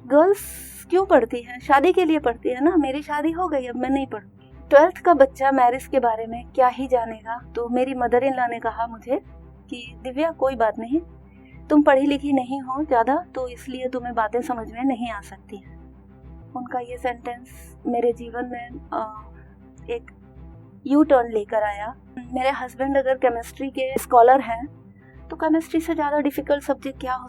Girls क्यों पढ़ती हैं? शादी के लिए पढ़ती है ना। मेरी शादी हो गई, अब मैं नहीं पढ़ूंगी। 12th का बच्चा मैरिज के बारे में क्या ही जानेगा। तो मेरी मदर इन लॉ ने कहा मुझे कि दिव्या कोई बात नहीं, तुम पढ़ी लिखी नहीं हो ज़्यादा, तो इसलिए तुम्हें बातें समझ में नहीं आ सकती हैं। उनका ये सेंटेंस मेरे जीवन में एक यू टर्न लेकर आया। मेरे हस्बैंड अगर केमिस्ट्री के स्कॉलर हैं तो केमिस्ट्री से ज़्यादा डिफ़िकल्ट सब्जेक्ट क्या हो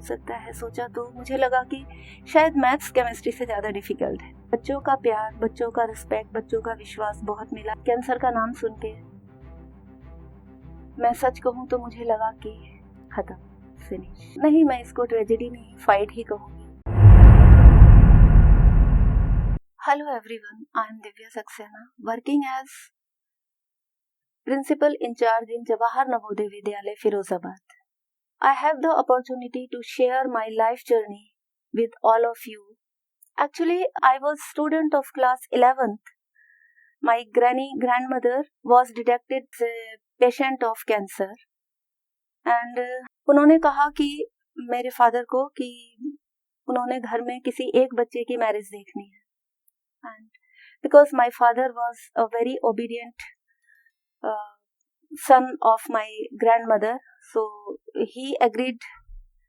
सकता है सोचा तो मुझे लगा कि शायद मैथ्स केमिस्ट्री से ज़्यादा डिफ़िकल्ट है। बच्चों का प्यार, बच्चों का रिस्पेक्ट, बच्चों का विश्वास बहुत मिला। कैंसर का नाम सुन के मैं सच कहूँ तो मुझे लगा कि खत्म, फिनिश। नहीं, मैं इसको ट्रेजेडी नहीं, फाइट ही कहूँगी। Hello everyone, I am Divya Saxena, working as Principal in charge in Jawahar Navodaya Vidyalaya, Firozabad. I have the opportunity to share my life journey with all of you. Actually, I was student of class 11th. My grandmother was detected as a patient of cancer. And उन्होंने कहा कि मेरे father को कि उन्होंने घर में किसी एक बच्चे की मैरिज देखनी है. And because my father was a very obedient son of my grandmother, so he agreed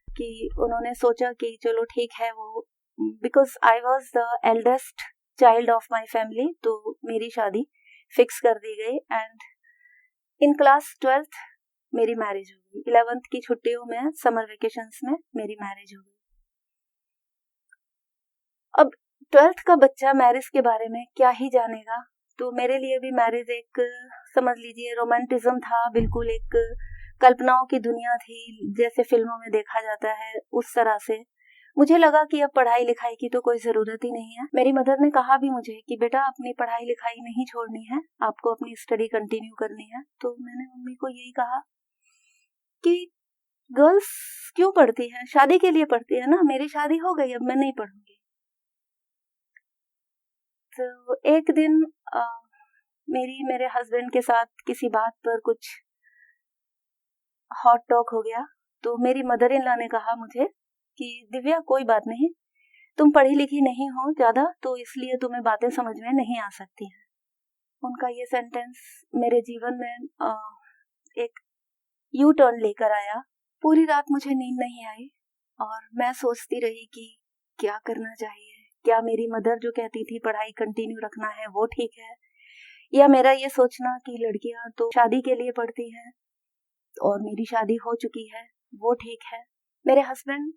कि उन्होंने सोचा कि चलो ठीक है वो, because I was the eldest child of my family, तो मेरी शादी फिक्स कर दी गई. एंड इन क्लास 12th मेरी मैरिज हो गई. 11th की छुट्टियों में, समर वेकेशंस में मेरी मैरिज हो गई. अब 12th का बच्चा मैरिज के बारे में क्या ही जानेगा. तो मेरे लिए भी मैरिज एक, समझ लीजिए, रोमांटिज्म था. बिल्कुल एक कल्पनाओं की दुनिया थी, जैसे फिल्मों में देखा जाता है उस तरह से. मुझे लगा कि अब पढ़ाई लिखाई की तो कोई ज़रूरत ही नहीं है. मेरी मदर ने कहा भी मुझे कि बेटा अपनी पढ़ाई लिखाई नहीं छोड़नी है, आपको अपनी स्टडी कंटिन्यू करनी है. तो मैंने मम्मी को यही कहा कि गर्ल्स क्यों पढ़ती हैं? शादी के लिए पढ़ती है ना. मेरी शादी हो गई, अब मैं नहीं पढ़ूंगी. तो एक दिन मेरे हस्बैंड के साथ किसी बात पर कुछ हॉट टॉक हो गया. तो मेरी मदर इन लॉ ने कहा मुझे कि दिव्या कोई बात नहीं, तुम पढ़ी लिखी नहीं हो ज़्यादा, तो इसलिए तुम्हें बातें समझ में नहीं आ सकती हैं. उनका ये सेंटेंस मेरे जीवन में एक यू टर्न लेकर आया. पूरी रात मुझे नींद नहीं आई और मैं सोचती रही कि क्या करना चाहिए. क्या मेरी मदर जो कहती थी पढ़ाई कंटिन्यू रखना है वो ठीक है, या मेरा ये सोचना कि लड़कियां तो शादी के लिए पढ़ती हैं और मेरी शादी हो चुकी है वो ठीक है. मेरे हस्बैंड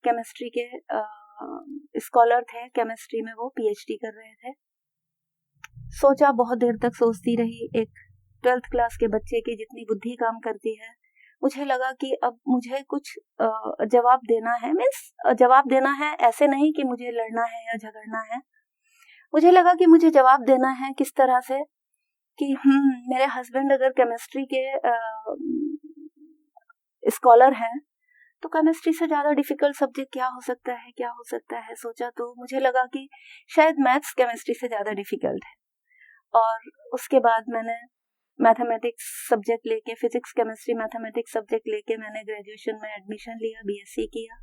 केमिस्ट्री के स्कॉलर थे, केमिस्ट्री में वो पीएचडी कर रहे थे. सोचा, बहुत देर तक सोचती रही. एक 12th क्लास के बच्चे की जितनी बुद्धि काम करती है, मुझे लगा कि अब मुझे कुछ जवाब देना है. मीन्स जवाब देना है ऐसे नहीं कि मुझे लड़ना है या झगड़ना है. मुझे लगा कि मुझे जवाब देना है किस तरह से कि मेरे हस्बैंड अगर केमिस्ट्री के स्कॉलर हैं तो केमिस्ट्री से ज़्यादा डिफ़िकल्ट सब्जेक्ट क्या हो सकता है सोचा तो मुझे लगा कि शायद मैथ्स केमिस्ट्री से ज़्यादा डिफ़िकल्ट है. और उसके बाद मैंने मैथमेटिक्स सब्जेक्ट लेके, फिजिक्स केमिस्ट्री मैथमेटिक्स सब्जेक्ट लेके मैंने ग्रेजुएशन में एडमिशन लिया, बीएससी किया.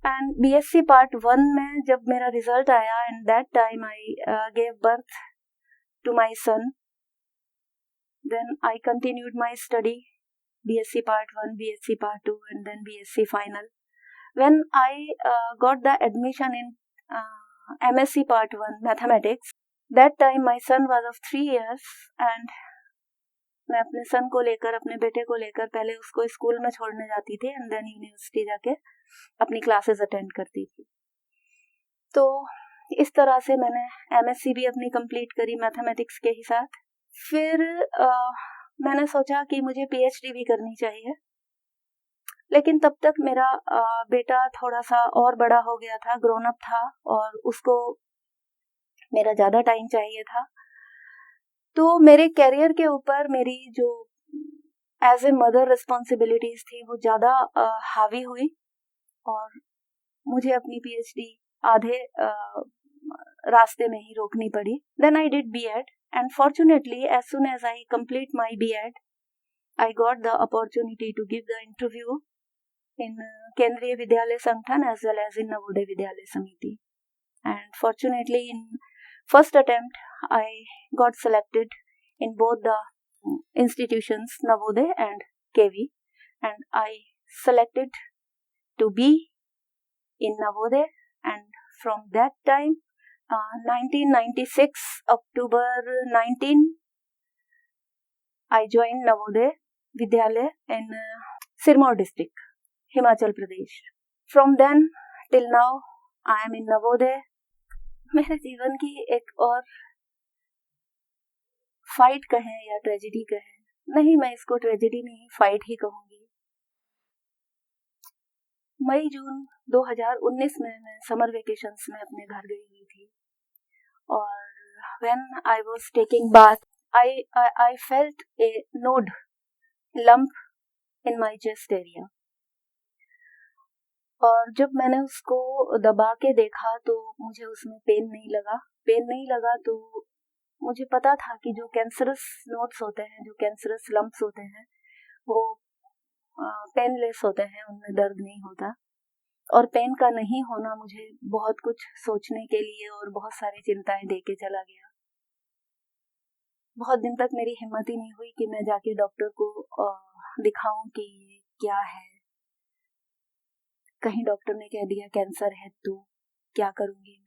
एंड बीएससी पार्ट 1 में जब मेरा रिजल्ट आया, and that time I gave birth to my son. Then I continued my study, BSc part 1, BSc part 2, and then BSc final. When I got the admission in MSc part 1 mathematics, that time my son was of 3 years, and मैं अपने सन को लेकर, अपने बेटे को लेकर पहले उसको स्कूल में छोड़ने जाती थी एंड देन यूनिवर्सिटी जाके अपनी क्लासेस अटेंड करती थी. तो इस तरह से मैंने एमएससी भी अपनी कंप्लीट करी मैथमेटिक्स के ही साथ. फिर मैंने सोचा कि मुझे पीएचडी भी करनी चाहिए, लेकिन तब तक मेरा बेटा थोड़ा सा और बड़ा हो गया था, ग्रोन अप था, और उसको मेरा ज़्यादा टाइम चाहिए था. तो मेरे कैरियर के ऊपर मेरी जो एज ए मदर रिस्पॉन्सिबिलिटीज थी वो ज़्यादा हावी हुई और मुझे अपनी पीएचडी आधे रास्ते में ही रोकनी पड़ी. Then I did BEd and fortunately as soon as I complete my BEd, I got the opportunity to give the interview in Kendriya Vidyalaya Sangthan as well as in Navodaya Vidyalaya Samiti. And fortunately, in first attempt, I got selected in both the institutions, Navodaya and KV, and I selected to be in Navodaya, and from that time, 1996, October 19, I joined Navodaya Vidyalaya in Sirmaur district, Himachal Pradesh. From then till now, I am in Navodaya. मेरे जीवन की एक और fight कहें या tragedy कहें, नहीं, मैं इसको ट्रेजेडी नहीं, फाइट ही कहूंगी. मई जून 2019 में मैं समर वेकेशंस में अपने घर गई हुई थी, और when I was taking bath, I felt a node lump in my chest area. और जब मैंने उसको दबा के देखा तो मुझे उसमें पेन नहीं लगा तो मुझे पता था कि जो कैंसरस नोड्स होते हैं, जो कैंसरस लम्प्स होते हैं, वो पेनलेस होते हैं, उनमें दर्द नहीं होता. और पेन का नहीं होना मुझे बहुत कुछ सोचने के लिए और बहुत सारी चिंताएं दे के चला गया. बहुत दिन तक मेरी हिम्मत ही नहीं हुई कि मैं जाके डॉक्टर को दिखाऊं कि ये क्या है. कहीं डॉक्टर ने कह दिया कैंसर है तो क्या करूंगी मैं.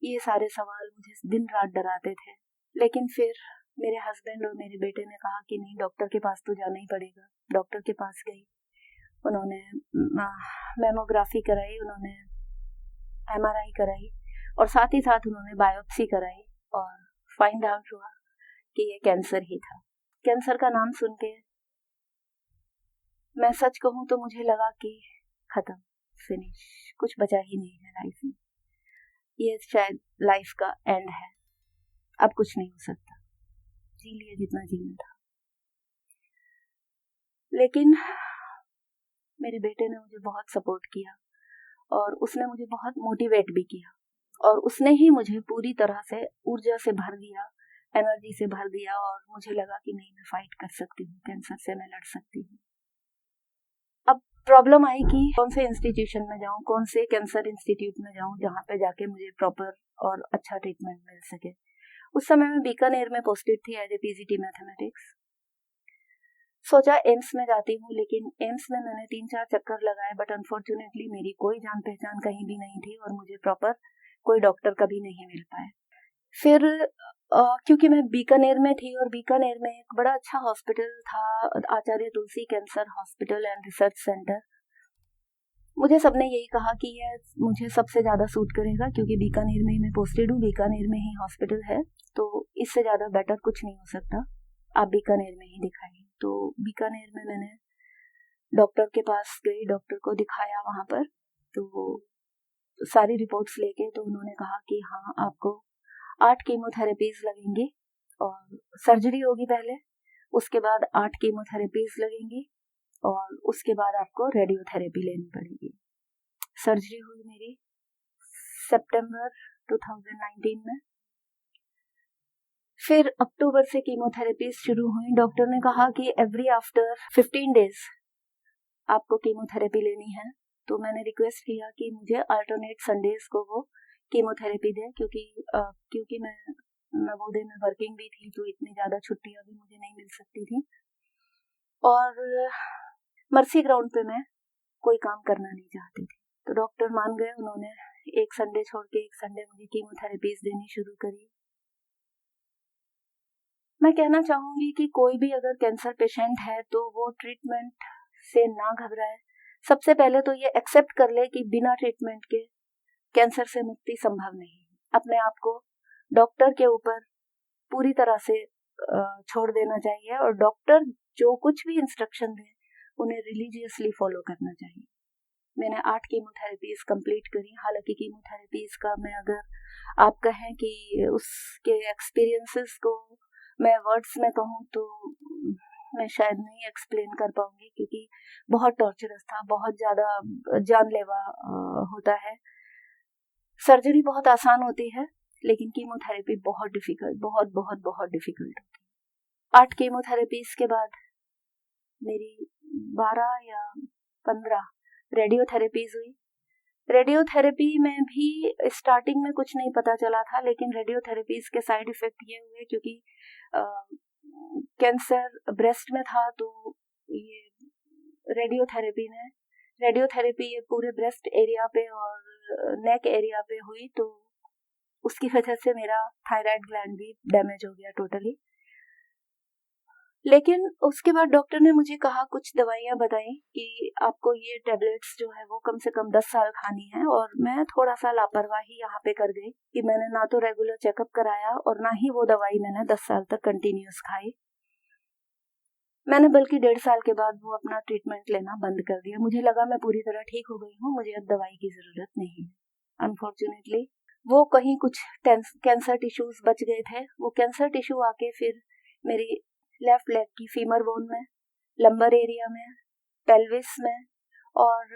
ये सारे सवाल मुझे दिन रात डराते थे. लेकिन फिर मेरे हस्बैंड और मेरे बेटे ने कहा कि नहीं, डॉक्टर के पास तो जाना ही पड़ेगा. डॉक्टर के पास गई, उन्होंने मैमोग्राफी कराई, उन्होंने MRI कराई, और साथ ही साथ उन्होंने बायोप्सी कराई, और फाइंड आउट हुआ कि ये कैंसर ही था. कैंसर का नाम सुन के मैं सच कहूँ तो मुझे लगा कि खत्म, फिनिश, कुछ बचा ही नहीं है लाइफ में. ये शायद लाइफ का एंड है, अब कुछ नहीं हो सकता, जी लिया जितना जीना था. लेकिन मेरे बेटे ने मुझे बहुत सपोर्ट किया, और उसने मुझे बहुत मोटिवेट भी किया, और उसने ही मुझे पूरी तरह से ऊर्जा से भर दिया, एनर्जी से भर दिया, और मुझे लगा कि नहीं, मैं फाइट कर सकती हूँ, कैंसर से मैं लड़ सकती हूँ. अब प्रॉब्लम आई कि कौन से इंस्टीट्यूशन में जाऊँ, कौन से कैंसर इंस्टीट्यूट में जाऊँ जहाँ पे जाके मुझे प्रॉपर और अच्छा ट्रीटमेंट मिल सके. उस समय मैं बीकानेर में पोस्टेड थी एज ए PGT मैथमेटिक्स. सोचा एम्स में जाती हूँ, लेकिन एम्स में मैंने 3-4 चक्कर लगाए, बट अनफॉर्चुनेटली मेरी कोई जान पहचान कहीं भी नहीं थी, और मुझे प्रॉपर कोई डॉक्टर कभी नहीं मिल पाए. फिर क्योंकि मैं बीकानेर में थी, और बीकानेर में एक बड़ा अच्छा हॉस्पिटल था, Acharya Tulsi cancer hospital and research centre. मुझे सबने यही कहा कि ये मुझे सबसे ज़्यादा सूट करेगा, क्योंकि बीकानेर में ही मैं पोस्टेड हूँ, बीकानेर में ही हॉस्पिटल है, तो इससे ज़्यादा बेटर कुछ नहीं हो सकता, आप बीकानेर में ही दिखाइए. तो बीकानेर में मैंने डॉक्टर के पास गई, डॉक्टर को दिखाया वहाँ पर, तो सारी रिपोर्ट्स लेके तो उन्होंने कहा कि हाँ, आपको 8 कीमोथेरेपीज लगेंगी, और सर्जरी होगी पहले, उसके बाद 8 कीमोथेरेपीज लगेंगी, और उसके बाद आपको रेडियोथेरेपी लेनी पड़ेगी. सर्जरी हुई मेरी सितंबर 2019 में. फिर अक्टूबर से कीमोथेरेपीज शुरू हुई. डॉक्टर ने कहा कि एवरी आफ्टर 15 डेज आपको कीमोथेरेपी लेनी है. तो मैंने रिक्वेस्ट किया कि मुझे अल्टरनेट संडेज को वो कीमोथेरेपी दे, क्योंकि मैं नवोदय में वर्किंग भी थी, तो इतनी ज़्यादा छुट्टियाँ भी मुझे नहीं मिल सकती थी, और मर्सी ग्राउंड पे मैं कोई काम करना नहीं चाहती थी. तो डॉक्टर मान गए, उन्होंने एक संडे छोड़ के एक संडे मुझे कीमोथेरेपीज देनी शुरू करी. मैं कहना चाहूँगी कि कोई भी अगर कैंसर पेशेंट है तो वो ट्रीटमेंट से ना घबराए. सबसे पहले तो ये एक्सेप्ट कर ले कि बिना ट्रीटमेंट के कैंसर से मुक्ति संभव नहीं है. अपने आप को डॉक्टर के ऊपर पूरी तरह से छोड़ देना चाहिए, और डॉक्टर जो कुछ भी इंस्ट्रक्शन दे उन्हें रिलीजियसली फॉलो करना चाहिए. मैंने 8 कीमोथेरेपीज कंप्लीट करी. हालांकि कीमोथेरेपीज का मैं अगर आप कहें कि उसके एक्सपीरियंसेस को मैं वर्ड्स में कहूँ तो मैं शायद नहीं एक्सप्लेन कर पाऊंगी, क्योंकि बहुत टॉर्चरस था, बहुत ज़्यादा जानलेवा होता है. सर्जरी बहुत आसान होती है, लेकिन कीमोथेरेपी बहुत डिफिकल्ट, बहुत बहुत बहुत डिफिकल्ट होती है. 8 कीमोथेरेपीज के बाद मेरी 12 या 15 रेडियोथेरेपीज हुई। रेडियोथेरेपी में भी स्टार्टिंग में कुछ नहीं पता चला था, लेकिन रेडियोथेरेपीज के साइड इफेक्ट ये हुए क्योंकि कैंसर ब्रेस्ट में था, तो ये रेडियोथेरेपी ये पूरे ब्रेस्ट एरिया पे और नेक एरिया पे हुई, तो उसकी वजह से मेरा थायराइड ग्लैंड भी डैमेज हो गया टोटली। लेकिन उसके बाद डॉक्टर ने मुझे कहा, कुछ दवाइयाँ बताई कि आपको ये टैबलेट्स जो है वो कम से कम 10 साल खानी है। और मैं थोड़ा सा लापरवाही यहाँ पे कर गई कि मैंने ना तो रेगुलर चेकअप कराया और ना ही वो दवाई मैंने 10 साल तक कंटिन्यूस खाई। मैंने बल्कि 1.5 साल के बाद वो अपना ट्रीटमेंट लेना बंद कर दिया। मुझे लगा मैं पूरी तरह ठीक हो गई हूँ, मुझे अब दवाई की ज़रूरत नहीं है। अनफॉर्चुनेटली वो कहीं कुछ कैंसर टिश्यूज बच गए थे। वो कैंसर टिश्यू आके फिर मेरी लेफ्ट लेग की फीमर बोन में, लंबर एरिया में, पेल्विस में और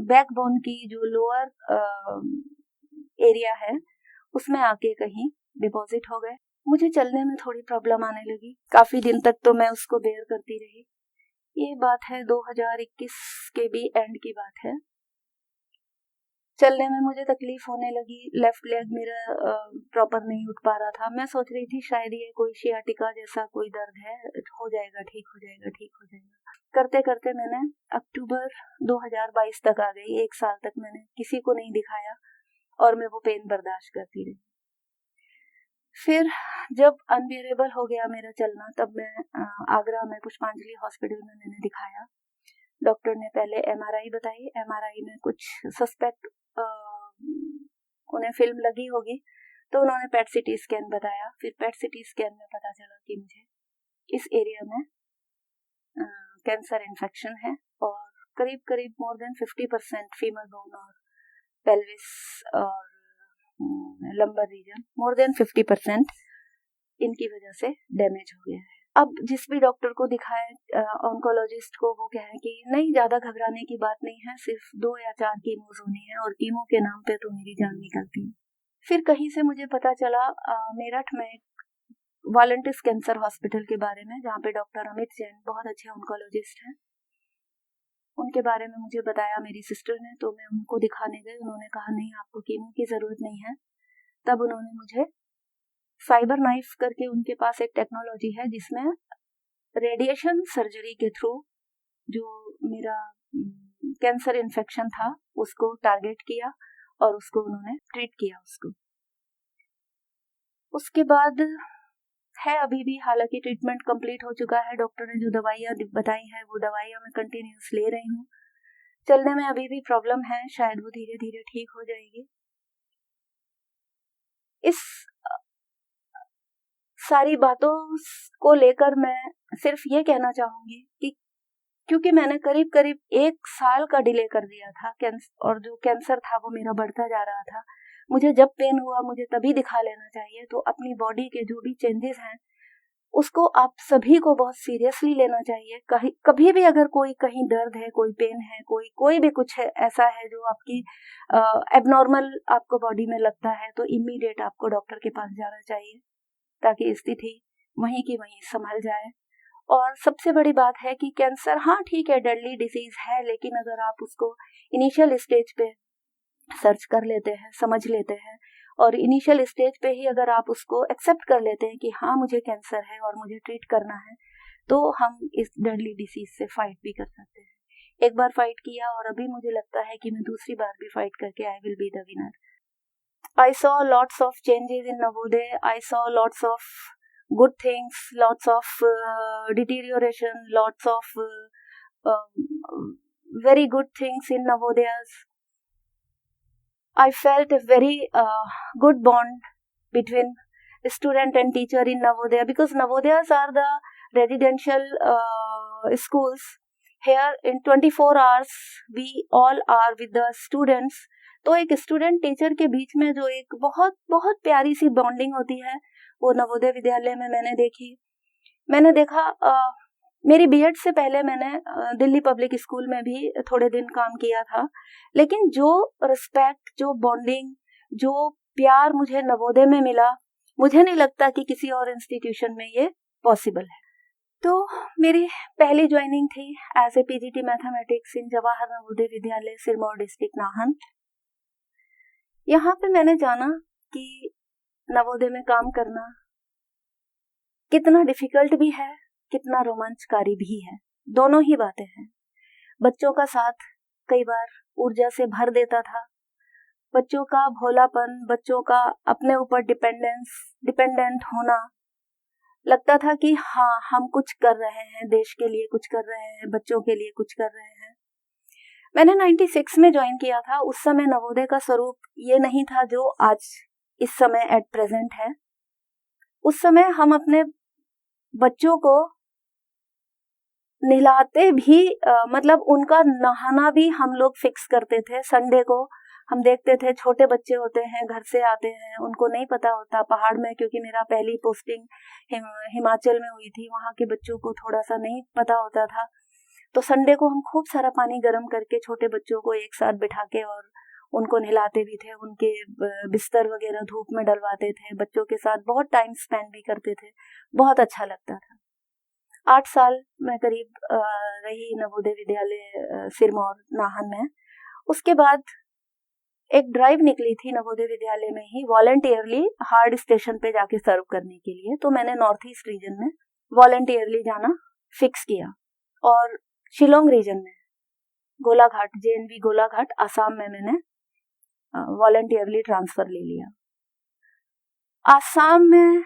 बैक बोन की जो लोअर एरिया है उसमें आके कहीं डिपॉजिट हो गए। मुझे चलने में थोड़ी प्रॉब्लम आने लगी। काफी दिन तक तो मैं उसको बेयर करती रही। ये बात है 2021 के भी एंड की बात है। चलने में मुझे तकलीफ होने लगी, लेफ्ट लेग मेरा प्रॉपर नहीं उठ पा रहा था। मैं सोच रही थी शायद ये कोई शियाटिका जैसा कोई दर्द है, हो जाएगा, ठीक हो जाएगा, ठीक हो जाएगा। करते करते मैंने अक्टूबर 2022 तक आ गई। 1 साल तक मैंने किसी को नहीं दिखाया और मैं वो पेन बर्दाश्त करती रही। फिर जब अनबियरेबल हो गया मेरा चलना, तब मैं आगरा में पुष्पांजलि हॉस्पिटल में मैंने दिखाया। डॉक्टर ने पहले एमआरआई बताई। एमआरआई में कुछ सस्पेक्ट उन्हें फिल्म लगी होगी, तो उन्होंने पेट सिटी स्कैन बताया। फिर पेट सिटी स्कैन में पता चला कि मुझे इस एरिया में कैंसर इन्फेक्शन है और करीब करीब मोर देन 50% फीमर बोन और पेल्विस और लंबर रीजन, मोर देन 50% इनकी वजह से डैमेज हो गया है। अब जिस भी डॉक्टर को दिखाए, ऑन्कोलॉजिस्ट को, वो कहें कि नहीं, ज़्यादा घबराने की बात नहीं है, सिर्फ 2 या 4 कीमोज होनी है और कीमो के नाम पे तो मेरी जान निकलती है। फिर कहीं से मुझे पता चला मेरठ में वॉलंटियर्स कैंसर हॉस्पिटल के बारे में, जहाँ पे डॉक्टर अमित जैन बहुत अच्छे ऑन्कोलॉजिस्ट हैं। उनके बारे में मुझे बताया मेरी सिस्टर ने, तो मैं उनको दिखाने गई। उन्होंने कहा नहीं, आपको कीमो की ज़रूरत नहीं है। तब उन्होंने मुझे फाइबर नाइफ करके, उनके पास एक टेक्नोलॉजी है जिसमें रेडिएशन सर्जरी के थ्रू जो मेरा कैंसर इन्फेक्शन था उसको टारगेट किया और उसको उन्होंने ट्रीट किया उसको। उसके बाद है अभी भी, हालांकि ट्रीटमेंट कंप्लीट हो चुका है। डॉक्टर ने जो दवाइयाँ बताई है वो दवाइयाँ मैं कंटिन्यूस ले रही हूँ। चलने में अभी भी प्रॉब्लम है, शायद वो धीरे धीरे ठीक हो जाएगी। इस सारी बातों को लेकर मैं सिर्फ ये कहना चाहूंगी कि क्योंकि मैंने करीब करीब 1 साल का डिले कर दिया था और जो कैंसर था वो मेरा बढ़ता जा रहा था। मुझे जब पेन हुआ मुझे तभी दिखा लेना चाहिए। तो अपनी बॉडी के जो भी चेंजेस हैं उसको आप सभी को बहुत सीरियसली लेना चाहिए। कभी भी अगर कोई कहीं दर्द है, कोई पेन है, कोई भी कुछ है, ऐसा है जो आपकी एबनॉर्मल आपको बॉडी में लगता है, तो इमीडिएट आपको डॉक्टर के पास जाना चाहिए ताकि स्थिति वहीं की वहीं संभल जाए। और सबसे बड़ी बात है कि कैंसर, हाँ ठीक है, डेडली डिजीज है, लेकिन अगर आप उसको इनिशियल स्टेज पे सर्च कर लेते हैं, समझ लेते हैं और इनिशियल स्टेज पे ही अगर आप उसको एक्सेप्ट कर लेते हैं कि हाँ मुझे कैंसर है और मुझे ट्रीट करना है, तो हम इस डेडली डिसीज से फाइट भी कर सकते हैं। एक बार फाइट किया और अभी मुझे लगता है कि मैं दूसरी बार भी फाइट करके I will be the winner. I saw lots of changes in Navodaya, I saw lots of good things, lots of deterioration, lots of very good things in Navodayas. I felt a very good bond between student and teacher in Navodaya, because Navodayas are the residential schools. Here in 24 hours we all are with the students. तो एक student teacher के बीच में जो एक बहुत बहुत प्यारी सी bonding होती है, वो नवोदय विद्यालय में मैंने देखा। मेरी बीएड से पहले मैंने दिल्ली पब्लिक स्कूल में भी थोड़े दिन काम किया था, लेकिन जो रिस्पेक्ट, जो बॉन्डिंग, जो प्यार मुझे नवोदय में मिला, मुझे नहीं लगता कि किसी और इंस्टीट्यूशन में ये पॉसिबल है। तो मेरी पहली ज्वाइनिंग थी as a PGT mathematics in Jawahar Navodaya Vidyalaya Sirmaur district Nahan. यहाँ पे मैंने जाना कि नवोदय में काम करना कितना डिफिकल्ट भी है, कितना रोमांचकारी भी है। दोनों ही बातें हैं। बच्चों का साथ कई बार ऊर्जा से भर देता था। बच्चों का भोलापन, बच्चों का अपने ऊपर डिपेंडेंट होना, लगता था कि हाँ, हम कुछ कर रहे हैं, देश के लिए कुछ कर रहे हैं, बच्चों के लिए कुछ कर रहे हैं। मैंने 96 में ज्वाइन किया था। उस समय नवोदय का स्वरूप ये नहीं था जो आज इस समय एट प्रेजेंट है। उस समय हम अपने बच्चों को नहलाते भी मतलब उनका नहाना भी हम लोग फिक्स करते थे। संडे को हम देखते थे, छोटे बच्चे होते हैं, घर से आते हैं, उनको नहीं पता होता पहाड़ में, क्योंकि मेरा पहली पोस्टिंग हिमाचल में हुई थी, वहाँ के बच्चों को थोड़ा सा नहीं पता होता था। तो संडे को हम खूब सारा पानी गर्म करके छोटे बच्चों को एक साथ बिठा के और उनको नहलाते भी थे, उनके बिस्तर वगैरह धूप में डलवाते थे, बच्चों के साथ बहुत टाइम स्पेंड भी करते थे। बहुत अच्छा लगता था। 8 साल मैं करीब रही नवोदय विद्यालय सिरमौर नाहन में। उसके बाद एक ड्राइव निकली थी नवोदय विद्यालय में ही वॉलंटियरली हार्ड स्टेशन पे जाके सर्व करने के लिए। तो मैंने नॉर्थ ईस्ट रीजन में वॉलंटियरली जाना फिक्स किया और शिलोंग रीजन में गोलाघाट, जेएनवी गोलाघाट, असम में मैंने वॉलंटियरली ट्रांसफर ले लिया। असम में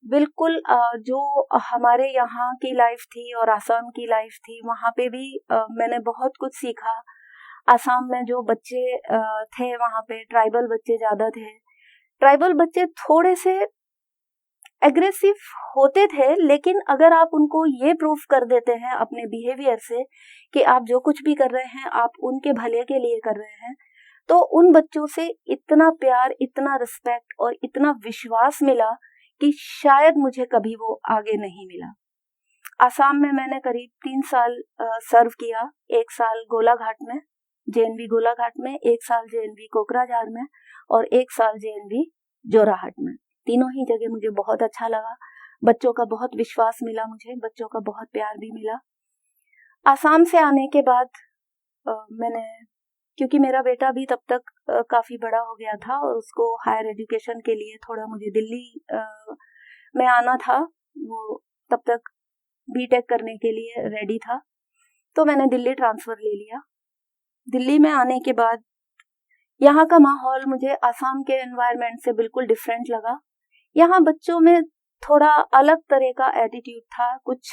बिल्कुल जो हमारे यहाँ की लाइफ थी और असम की लाइफ थी, वहाँ पे भी मैंने बहुत कुछ सीखा। असम में जो बच्चे थे, वहाँ पे ट्राइबल बच्चे ज़्यादा थे। ट्राइबल बच्चे थोड़े से एग्रेसिव होते थे, लेकिन अगर आप उनको ये प्रूफ कर देते हैं अपने बिहेवियर से कि आप जो कुछ भी कर रहे हैं आप उनके भले के लिए कर रहे हैं, तो उन बच्चों से इतना प्यार, इतना रिस्पेक्ट और इतना विश्वास मिला कि शायद मुझे कभी वो आगे नहीं मिला। असम में मैंने करीब 3 साल सर्व किया। 1 साल गोलाघाट में, जेएनवी गोलाघाट में, 1 साल जेएनवी कोकराझार में और 1 साल जेएनवी जोराहट में। तीनों ही जगह मुझे बहुत अच्छा लगा। बच्चों का बहुत विश्वास मिला मुझे, बच्चों का बहुत प्यार भी मिला। असम से आने के बाद मैंने, क्योंकि मेरा बेटा भी तब तक काफ़ी बड़ा हो गया था और उसको हायर एजुकेशन के लिए थोड़ा मुझे दिल्ली में आना था, वो तब तक बीटेक करने के लिए रेडी था, तो मैंने दिल्ली ट्रांसफ़र ले लिया। दिल्ली में आने के बाद यहाँ का माहौल मुझे असम के एनवायरनमेंट से बिल्कुल डिफरेंट लगा। यहाँ बच्चों में थोड़ा अलग तरह का एटीट्यूड था, कुछ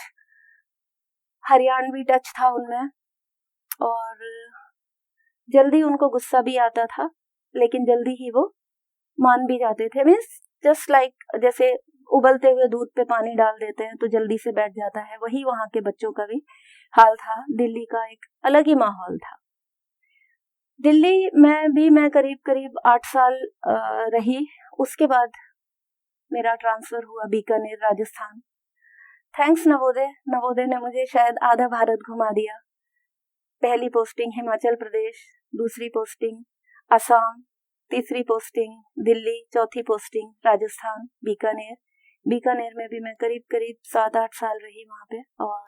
हरियाणवी टच था उनमें और जल्दी उनको गुस्सा भी आता था, लेकिन जल्दी ही वो मान भी जाते थे। मीन्स जस्ट लाइक जैसे उबलते हुए दूध पे पानी डाल देते हैं तो जल्दी से बैठ जाता है, वही वहाँ के बच्चों का भी हाल था। दिल्ली का एक अलग ही माहौल था। दिल्ली में भी मैं करीब 8 साल रही। उसके बाद मेरा ट्रांसफ़र हुआ बीकानेर, राजस्थान। थैंक्स नवोदय ने मुझे शायद आधा भारत घुमा दिया। पहली पोस्टिंग हिमाचल प्रदेश, दूसरी पोस्टिंग असम, तीसरी पोस्टिंग दिल्ली, चौथी पोस्टिंग राजस्थान, बीकानेर में भी मैं करीब 7-8 साल रही वहाँ पे। और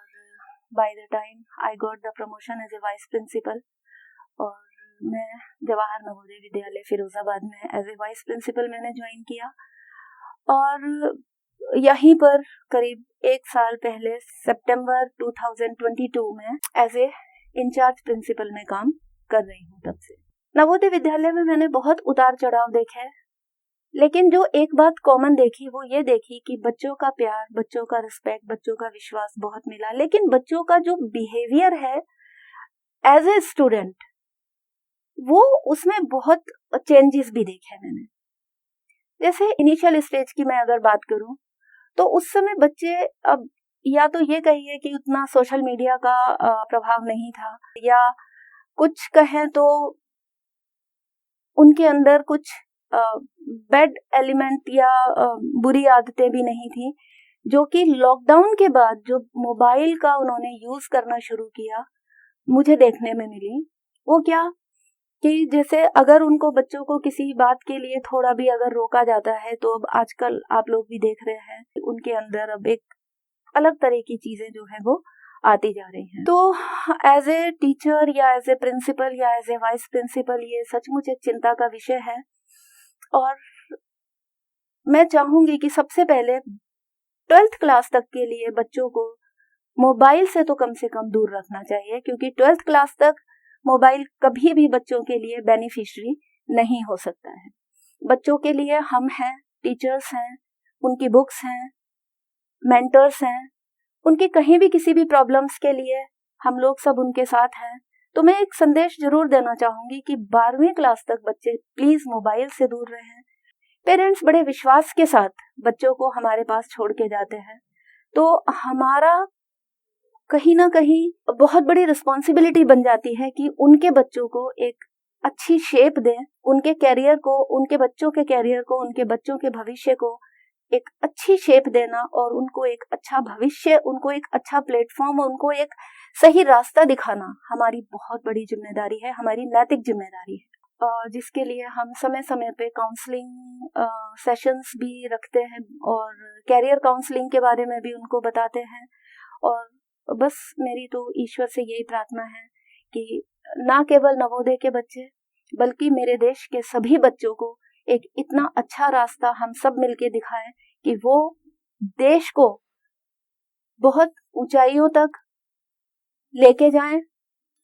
by the time I got the promotion as a vice principal और मैं जवाहर नवोदय विद्यालय फिरोजाबाद में एज ए वाइस प्रिंसिपल मैंने ज्वाइन किया। और यहीं पर करीब 1 साल पहले सितंबर 2022 में एज ए इंचार्ज प्रिंसिपल में काम कर रही हूँ। तब से नवोदय विद्यालय में मैंने बहुत उतार चढ़ाव देखे, लेकिन जो एक बात कॉमन देखी वो ये देखी कि बच्चों का प्यार, बच्चों का रिस्पेक्ट, बच्चों का विश्वास बहुत मिला। लेकिन बच्चों का जो बिहेवियर है एज ए स्टूडेंट, वो उसमें बहुत चेंजेस भी देखे मैंने। जैसे इनिशियल स्टेज की मैं अगर बात करूं तो उस समय बच्चे, अब या तो ये कहिए कि उतना सोशल मीडिया का प्रभाव नहीं था, या कुछ कहें तो उनके अंदर कुछ बैड एलिमेंट या बुरी आदतें भी नहीं थी, जो कि लॉकडाउन के बाद जो मोबाइल का उन्होंने यूज करना शुरू किया मुझे देखने में मिली। वो क्या कि जैसे अगर उनको बच्चों को किसी बात के लिए थोड़ा भी अगर रोका जाता है, तो अब आजकल आप लोग भी देख रहे हैं उनके अंदर अब एक अलग तरह की चीज़ें जो है वो आती जा रही हैं। तो एज ए टीचर या एज ए प्रिंसिपल या एज ए वाइस प्रिंसिपल ये सचमुच एक चिंता का विषय है। और मैं चाहूँगी कि सबसे पहले 12th क्लास तक के लिए बच्चों को मोबाइल से तो कम से कम दूर रखना चाहिए, क्योंकि 12th क्लास तक मोबाइल कभी भी बच्चों के लिए बेनिफिशियरी नहीं हो सकता है। बच्चों के लिए हम हैं, टीचर्स हैं, उनकी बुक्स हैं, मेंटर्स हैं, उनके कहीं भी किसी भी प्रॉब्लम्स के लिए हम लोग सब उनके साथ हैं। तो मैं एक संदेश जरूर देना चाहूँगी कि 12वीं क्लास तक बच्चे प्लीज़ मोबाइल से दूर रहें। पेरेंट्स बड़े विश्वास के साथ बच्चों को हमारे पास छोड़ के जाते हैं, तो हमारा कहीं ना कहीं बहुत बड़ी रिस्पॉन्सिबिलिटी बन जाती है कि उनके बच्चों को एक अच्छी शेप दें, उनके कैरियर को, उनके बच्चों के कैरियर को, उनके बच्चों के भविष्य को एक अच्छी शेप देना और उनको एक अच्छा भविष्य, उनको एक अच्छा प्लेटफॉर्म, उनको एक सही रास्ता दिखाना हमारी बहुत बड़ी जिम्मेदारी है, हमारी नैतिक जिम्मेदारी है, जिसके लिए हम समय समय पे काउंसलिंग सेशंस भी रखते हैं और कैरियर काउंसलिंग के बारे में भी उनको बताते हैं। और बस मेरी तो ईश्वर से यही प्रार्थना है कि ना केवल नवोदय के बच्चे बल्कि मेरे देश के सभी बच्चों को एक इतना अच्छा रास्ता हम सब मिलके दिखाएं कि वो देश को बहुत ऊंचाइयों तक लेके जाएं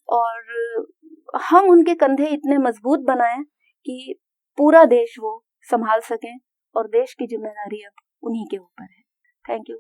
और हम उनके कंधे इतने मजबूत बनाएं कि पूरा देश वो संभाल सकें, और देश की जिम्मेदारी अब उन्हीं के ऊपर है। Thank you.